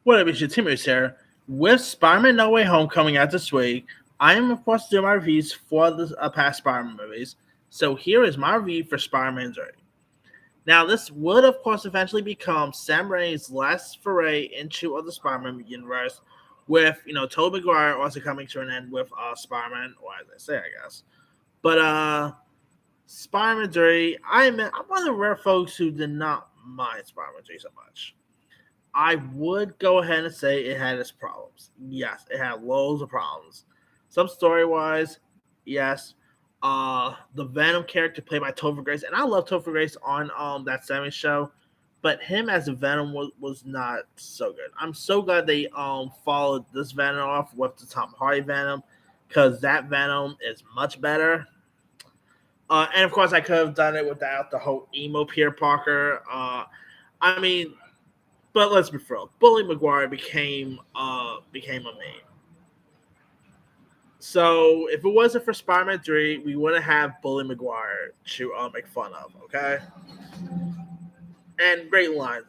What up, it's your Timmy here. With Spider-Man No Way Home coming out this week, I am of course doing my reviews for the past Spider-Man movies. So here is my review for Spider-Man 3. Now this would of course eventually become Sam Raimi's last foray into the Spider-Man universe, with Tobey Maguire also coming to an end with Spider-Man, or as I say, I guess. But Spider-Man 3, I'm one of the rare folks who did not mind Spider-Man 3 so much. I would go ahead and say it had its problems. Yes, it had loads of problems. Some story wise, yes. The Venom character played by Topher Grace, and I love Topher Grace on that 70s show, but him as a Venom was not so good. I'm so glad they followed this Venom off with the Tom Hardy Venom, because that Venom is much better. And of course, I could have done it without the whole emo Peter Parker. I mean, but let's be real. Bully Maguire became a meme. So if it wasn't for Spider-Man 3, we wouldn't have Bully Maguire to make fun of. Okay, and great line.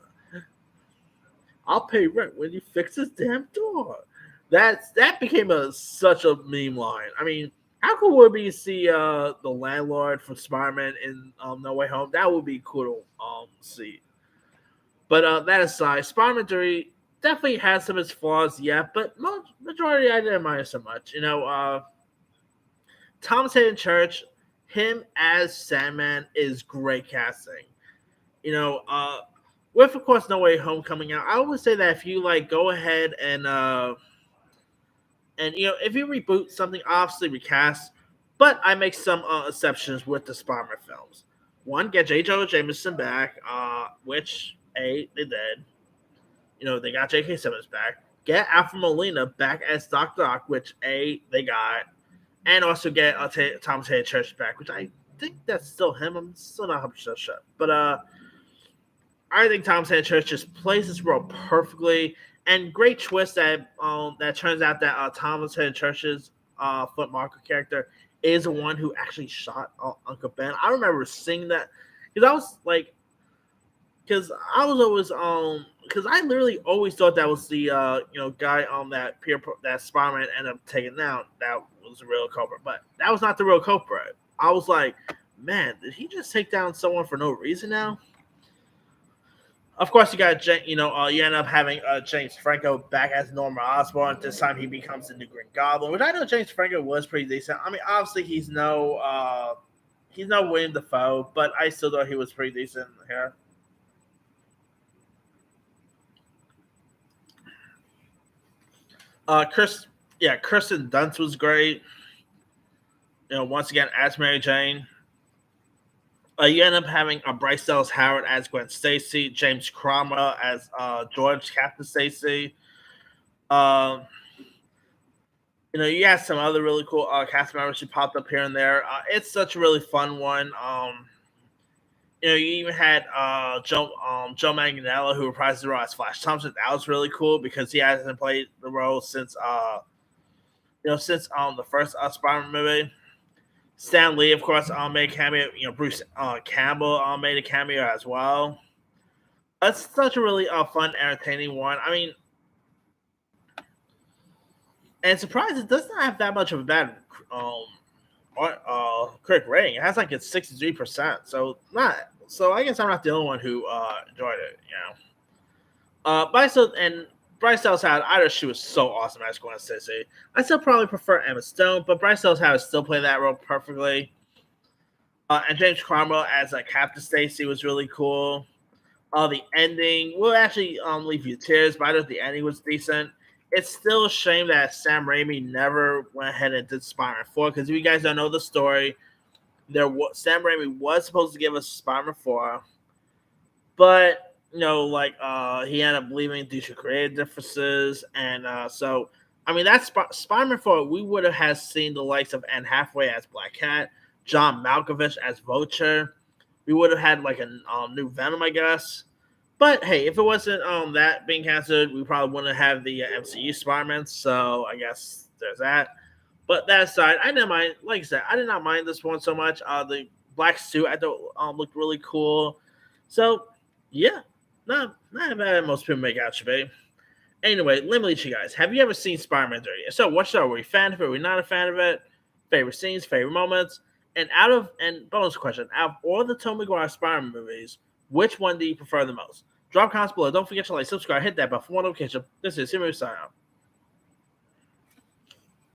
I'll pay rent when you fix this damn door. That became such a meme line. I mean, how cool would it be to see the landlord from Spider-Man in No Way Home? That would be cool to see. But that aside, Spider-Man 3 definitely has some of its flaws, yeah, but majority I didn't mind it so much. Thomas Hayden Church, him as Sandman is great casting. You know, with of course No Way Home coming out, I would say that if you go ahead and if you reboot something, obviously recast. But I make some exceptions with the Spider-Man films. One, get J. Jonah Jameson back, which they did. They got J.K. Simmons back. Get Alfred Molina back as Doc Ock, which they got, and also get Thomas Hayden Church back, which I think that's still him. I'm still not 100% sure, but I think Thomas Hayden Church just plays this role perfectly. And great twist that turns out that Thomas Hayden Church's Foot Marker character is the one who actually shot Uncle Ben. I remember seeing that because I was like, because I was always because I literally always thought that was the guy that Spider-Man ended up taking down, that was the real culprit, but that was not the real culprit. I was like, man, did he just take down someone for no reason now? Of course, you got you end up having James Franco back as Norman Osborn. This time he becomes the new Green Goblin, which I know James Franco was pretty decent. I mean, obviously he's no William Dafoe, but I still thought he was pretty decent here. Chris, yeah, Kristen Dunst was great. Once again as Mary Jane. You end up having Bryce Dallas Howard as Gwen Stacy, James Cromwell as George Captain Stacy. Um, you have some other really cool cast members who popped up here and there. It's such a really fun one. You even had Joe Manganiello, who reprised the role as Flash Thompson. That was really cool because he hasn't played the role since the first Spider-Man movie. Stan Lee, of course, made a cameo. Bruce Campbell made a cameo as well. It's such a really fun, entertaining one. I mean, and surprised it does not have that much of a bad critic rating. It has like it's 63%. So not. So I guess I'm not the only one who enjoyed it. But I still and Bryce Dallas Howard, either she was so awesome as Gwen Stacy. I still probably prefer Emma Stone, but Bryce Dallas Howard still played that role perfectly. And James Cromwell as Captain Stacy was really cool. The ending will actually leave you tears, but I thought the ending was decent. It's still a shame that Sam Raimi never went ahead and did Spider-Man 4, because if you guys don't know the story, Sam Raimi was supposed to give us Spider-Man 4, but he ended up leaving due to creative differences, and so I mean that's Spider-Man 4. We would have had seen the likes of Anne Hathaway as Black Cat, John Malkovich as Vulture. We would have had like a new Venom, I guess. But hey, if it wasn't that being canceled, we probably wouldn't have the MCU Spider-Man. So I guess there's that. But that aside, I didn't mind. Like I said, I did not mind this one so much. The black suit I thought looked really cool. So yeah, not bad. Most people make out to be. Anyway, let me lead you guys. Have you ever seen Spider-Man 3? So, what show? Were you a fan of it? Were you not a fan of it? Favorite scenes, favorite moments? And bonus question, out of all the Tobey Maguire Spider-Man movies, which one do you prefer the most? Drop comments below. Don't forget to like, subscribe, hit that bell for more notification. This is Hero sign out.